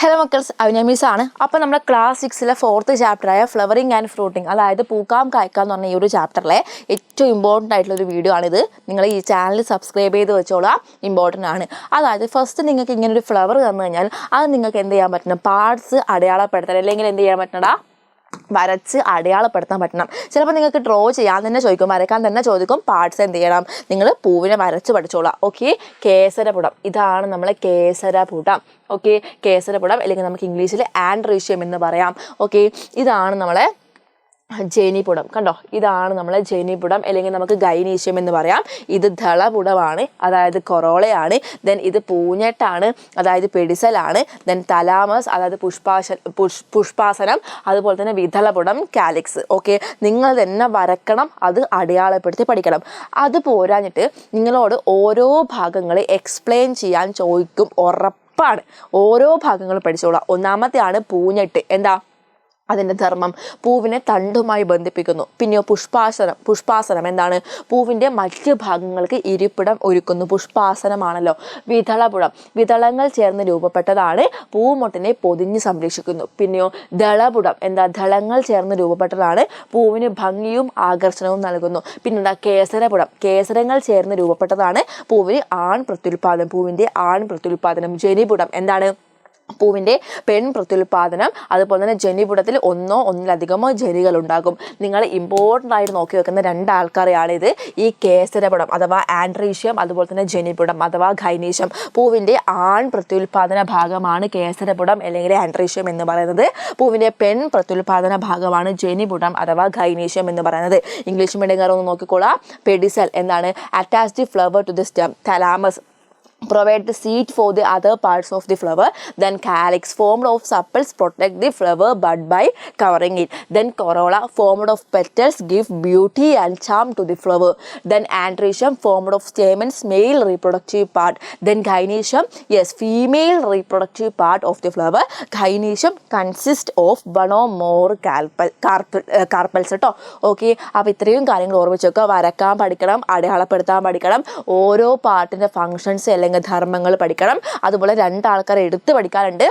Hello മക്കൾസ്, അവന miss ആണ്. അപ്പോൾ നമ്മുടെ ക്ലാസ് 6-ലെ 4th ചാപ്റ്ററായ ഫ്ലവറിങ് ആൻഡ് ഫ്രൂട്ടിങ്, അതായത് പൂക്കാം കായ്ക്കാന്ന് പറഞ്ഞ ഈ ഒരു ചാപ്റ്ററിലെ ഏറ്റവും ഇമ്പോർട്ടൻ്റ് ആയിട്ടുള്ളൊരു വീഡിയോ ആണിത്. നിങ്ങൾ ഈ ചാനൽ സബ്സ്ക്രൈബ് ചെയ്ത് വെച്ചോളാം, ഇമ്പോർട്ടൻ്റ് ആണ്. അതായത് ഫസ്റ്റ് നിങ്ങൾക്ക് ഇങ്ങനെ ഒരു ഫ്ലവർ തന്നു കഴിഞ്ഞാൽ അത് നിങ്ങൾക്ക് എന്ത് ചെയ്യാൻ പറ്റണം, പാർട്സ് അടയാളപ്പെടുത്താൻ അല്ലെങ്കിൽ എന്ത് ചെയ്യാൻ പറ്റണടാ, വരച്ച് അടയാളപ്പെടുത്താൻ പറ്റണം. ചിലപ്പോൾ നിങ്ങൾക്ക് ഡ്രോ ചെയ്യാൻ തന്നെ ചോദിക്കും, വരയ്ക്കാൻ തന്നെ ചോദിക്കും. പാർട്സ് എന്ത് ചെയ്യണം, നിങ്ങൾ പൂവിനെ വരച്ച് പഠിച്ചോളാം. ഓക്കെ, കേസരപുടം, ഇതാണ് നമ്മളെ കേസരപുടം. ഓക്കെ, കേസരപുടം അല്ലെങ്കിൽ നമുക്ക് ഇംഗ്ലീഷിൽ ആൻഡ്രീഷ്യം എന്ന് പറയാം. ഓക്കെ, ഇതാണ് നമ്മളെ ജനിപുടം. കണ്ടോ, ഇതാണ് നമ്മളെ ജനിപുടം അല്ലെങ്കിൽ നമുക്ക് ഗൈനീഷ്യം എന്ന് പറയാം. ഇത് ദളപുടമാണ്, അതായത് കൊറോളയാണ്. ദെൻ ഇത് പൂഞ്ഞെട്ടാണ്, അതായത് പെഡിസലാണ്. ദെൻ തലാമസ്, അതായത് പുഷ്പാസനം. അതുപോലെ തന്നെ വിതളപുടം, കാലിക്സ്. ഓക്കെ, നിങ്ങൾ തന്നെ വരക്കണം, അത് അടയാളപ്പെടുത്തി പഠിക്കണം. അത് പോരാഞ്ഞിട്ട് നിങ്ങളോട് ഓരോ ഭാഗങ്ങൾ എക്സ്പ്ലെയിൻ ചെയ്യാൻ ചോദിക്കും, ഉറപ്പാണ്. ഓരോ ഭാഗങ്ങളും പഠിച്ചോളാം. ഒന്നാമത്തെയാണ് പൂഞ്ഞെട്ട്. എന്താ അതിൻ്റെ ധർമ്മം? പൂവിനെ തണ്ടുമായി ബന്ധിപ്പിക്കുന്നു. പിന്നെയോ പുഷ്പാസനം എന്താണ്? പൂവിൻ്റെ മറ്റ് ഭാഗങ്ങൾക്ക് ഇരിപ്പിടം ഒരുക്കുന്നു, പുഷ്പാസനമാണല്ലോ. വിതളപുടം, വിതളങ്ങൾ ചേർന്ന് രൂപപ്പെട്ടതാണ്, പൂമൊട്ടിനെ പൊതിഞ്ഞ് സംരക്ഷിക്കുന്നു. പിന്നെയോ ദളപുടം, എന്താ? ദളങ്ങൾ ചേർന്ന് രൂപപ്പെട്ടതാണ്, പൂവിന് ഭംഗിയും ആകർഷണവും നൽകുന്നു. പിന്നെന്താ? കേസരപുടം, കേസരങ്ങൾ ചേർന്ന് രൂപപ്പെട്ടതാണ്, പൂവിന് പൂവിൻ്റെ ആൺ പ്രത്യുൽപാദനം. ജനിപുടം എന്താണ്? പൂവിൻ്റെ പെൺ പ്രത്യുൽപാദനം. അതുപോലെ തന്നെ ജനിപുടത്തിൽ ഒന്നോ ഒന്നിലധികമോ ജനികൾ ഉണ്ടാകും. നിങ്ങൾ ഇമ്പോർട്ടൻ്റ് ആയിട്ട് നോക്കി വെക്കുന്ന രണ്ടാൾക്കാരെയാണിത്, ഈ കേസരപുടം അഥവാ ആൻഡ്രീഷ്യം, അതുപോലെ തന്നെ ജനിപുടം അഥവാ ഗൈനീഷ്യം. പൂവിൻ്റെ ആൺ പ്രത്യുൽപാദന ഭാഗമാണ് കേസരപുടം അല്ലെങ്കിൽ ആൻഡ്രീഷ്യം എന്ന് പറയുന്നത്. പൂവിൻ്റെ പെൺ പ്രത്യുൽപാദന ഭാഗമാണ് ജനിപുടം അഥവാ ഗൈനീഷ്യം എന്ന് പറയുന്നത്. ഇംഗ്ലീഷ് മീഡിയം ഒന്ന് നോക്കിക്കോളാം. പെഡിസൽ എന്താണ്? Attach the flower to the stem. Thalamus provide the seed for the other parts of the flower. Then calyx, formed of sepals, protect the flower bud by covering it. Then corolla, formed of petals, give beauty and charm to the flower. Then androecium, formed of stamens, male reproductive part. Then gynoecium, yes, female reproductive part of the flower. Gynoecium consists of one or more carpels കേട്ടോ. Okay, അപ്പോൾ ഇത്രയും കാര്യങ്ങൾ ഓർമ്മിച്ച് വെക്കുക. വരക്കാൻ പഠിക്കണം, അടയാളപ്പെടുത്താൻ പഠിക്കണം, ഓരോ പാർട്ടിൻ്റെ ഫങ്ഷൻസ് അല്ലെങ്കിൽ ധർമ്മങ്ങൾ പഠിക്കണം. അതുപോലെ രണ്ടാൾക്കാരെ എടുത്ത് പഠിക്കാനുണ്ട്.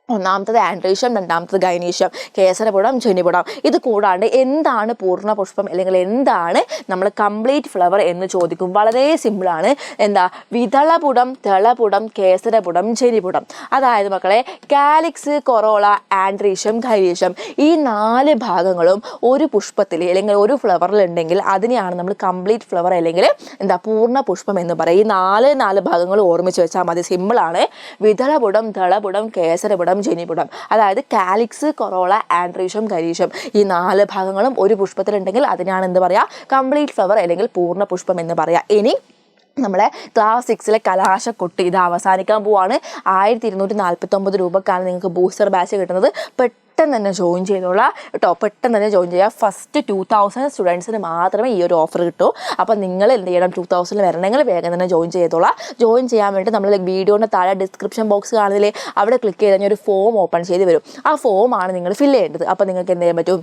ഒന്നാമത്തത് ആൻഡ്രീഷ്യം, രണ്ടാമത്തത് ഗൈനീഷ്യം. കേസരപുടം, ജനിപുടം. ഇത് കൂടാണ്ട് എന്താണ് പൂർണ്ണ പുഷ്പം അല്ലെങ്കിൽ എന്താണ് നമ്മൾ കംപ്ലീറ്റ് ഫ്ലവർ എന്ന് ചോദിക്കും. വളരെ സിമ്പിളാണ്. എന്താ? വിതളപുടം, ദളപുടം, കേസരപുടം, ജനിപുടം. അതായത് മക്കളെ, കാലിക്സ്, കൊറോള, ആൻഡ്രീഷ്യം, ഗൈനീഷ്യം, ഈ 4 ഭാഗങ്ങളും ഒരു പുഷ്പത്തിൽ അല്ലെങ്കിൽ ഒരു ഫ്ലവറിൽ ഉണ്ടെങ്കിൽ അതിനെയാണ് നമ്മൾ കംപ്ലീറ്റ് ഫ്ലവർ അല്ലെങ്കിൽ എന്താ പൂർണ്ണ പുഷ്പം എന്ന് പറയും. ഈ 4 ഭാഗങ്ങൾ ഓർമ്മിച്ച് വെച്ചാൽ മതി, സിമ്പിളാണ്. വിതളപുടം, ദളപുടം, കേസരപുടം, ജനിപുടം. അതായത് കാലിക്സ്, കൊറോള, ആൻഡ്രീഷ്യം, ഗൈനീഷ്യം, ഈ 4 ഭാഗങ്ങളും ഒരു പുഷ്പത്തിലുണ്ടെങ്കിൽ അതിനാണ് എന്ത് പറയാ? കംപ്ലീറ്റ് ഫ്ലവർ അല്ലെങ്കിൽ പൂർണ്ണ പുഷ്പം എന്ന് പറയാം. ഇനി നമ്മളെ ക്ലാസ് 6-ലെ കലാശക്കൊട്ട് ഇത് അവസാനിക്കാൻ പോവാണ്. 1249 രൂപക്കാണ് നിങ്ങൾക്ക് ബൂസ്റ്റർ ബാച്ച് കിട്ടുന്നത്. പെട്ടെന്ന് തന്നെ ജോയിൻ ചെയ്തോളാം കേട്ടോ, പെട്ടെന്ന് തന്നെ ജോയിൻ ചെയ്യുക. ഫസ്റ്റ് 2000 സ്റ്റുഡൻസിന് മാത്രമേ ഈ ഒരു ഓഫർ കിട്ടൂ. അപ്പോൾ നിങ്ങൾ എന്ത് ചെയ്യണം, 2000 വരണമെങ്കിൽ വേഗം തന്നെ ജോയിൻ ചെയ്തോളാം. ജോയിൻ ചെയ്യാൻ വേണ്ടി നമ്മൾ വീഡിയോൻ്റെ താഴെ ഡിസ്ക്രിപ്ഷൻ ബോക്സ് കാണുന്നില്ലേ, അവിടെ ക്ലിക്ക് ചെയ്ത് കഴിഞ്ഞാൽ ഒരു ഫോം ഓപ്പൺ ചെയ്ത് വരും. ആ ഫോമാണ് നിങ്ങൾ ഫില്ല് ചെയ്യേണ്ടത്. അപ്പോൾ നിങ്ങൾക്ക് എന്ത് ചെയ്യാൻ പറ്റും?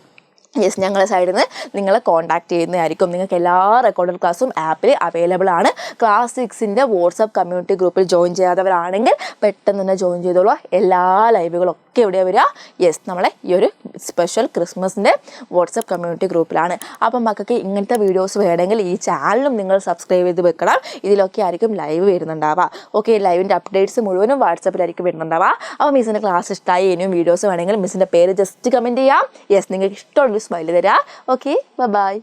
യെസ്, ഞങ്ങളുടെ സൈഡിൽ നിന്ന് നിങ്ങളെ കോൺടാക്ട് ചെയ്യുന്നതായിരിക്കും. നിങ്ങൾക്ക് എല്ലാ റെക്കോർഡഡ് ക്ലാസ്സും ആപ്പിൽ അവൈലബിൾ ആണ്. ക്ലാസ് 6-ൻ്റെ വാട്സപ്പ് കമ്മ്യൂണിറ്റി ഗ്രൂപ്പിൽ ജോയിൻ ചെയ്യാത്തവരാണെങ്കിൽ പെട്ടെന്ന് തന്നെ ജോയിൻ ചെയ്തോളൂ. എല്ലാ ലൈവുകളും ഒക്കെ എവിടെയാണ് വരിക? യെസ്, നമ്മളെ ഈ ഒരു സ്പെഷ്യൽ ക്രിസ്മസിൻ്റെ വാട്സപ്പ് കമ്മ്യൂണിറ്റി ഗ്രൂപ്പിലാണ്. അപ്പം മക്കൾക്ക് ഇങ്ങനത്തെ വീഡിയോസ് വേണമെങ്കിൽ ഈ ചാനലും നിങ്ങൾ സബ്സ്ക്രൈബ് ചെയ്ത് വെക്കണം. ഇതിലൊക്കെ ആയിരിക്കും ലൈവ് വരുന്നുണ്ടാവുക. ഓക്കെ, ലൈവിൻ്റെ അപ്ഡേറ്റ്സ് മുഴുവനും വാട്സപ്പിലായിരിക്കും വരുന്നുണ്ടാവുക. അപ്പോൾ മിസ്സിൻ്റെ ക്ലാസ് ഇഷ്ടമായി ഇനിയും വീഡിയോസ് വേണമെങ്കിൽ മിസ്സിൻ്റെ പേര് ജസ്റ്റ് കമൻറ്റ് ചെയ്യാം. യെസ്, നിങ്ങൾക്ക് ഇഷ്ടമുള്ള സ്മൈൽ തരാം. Okay, by.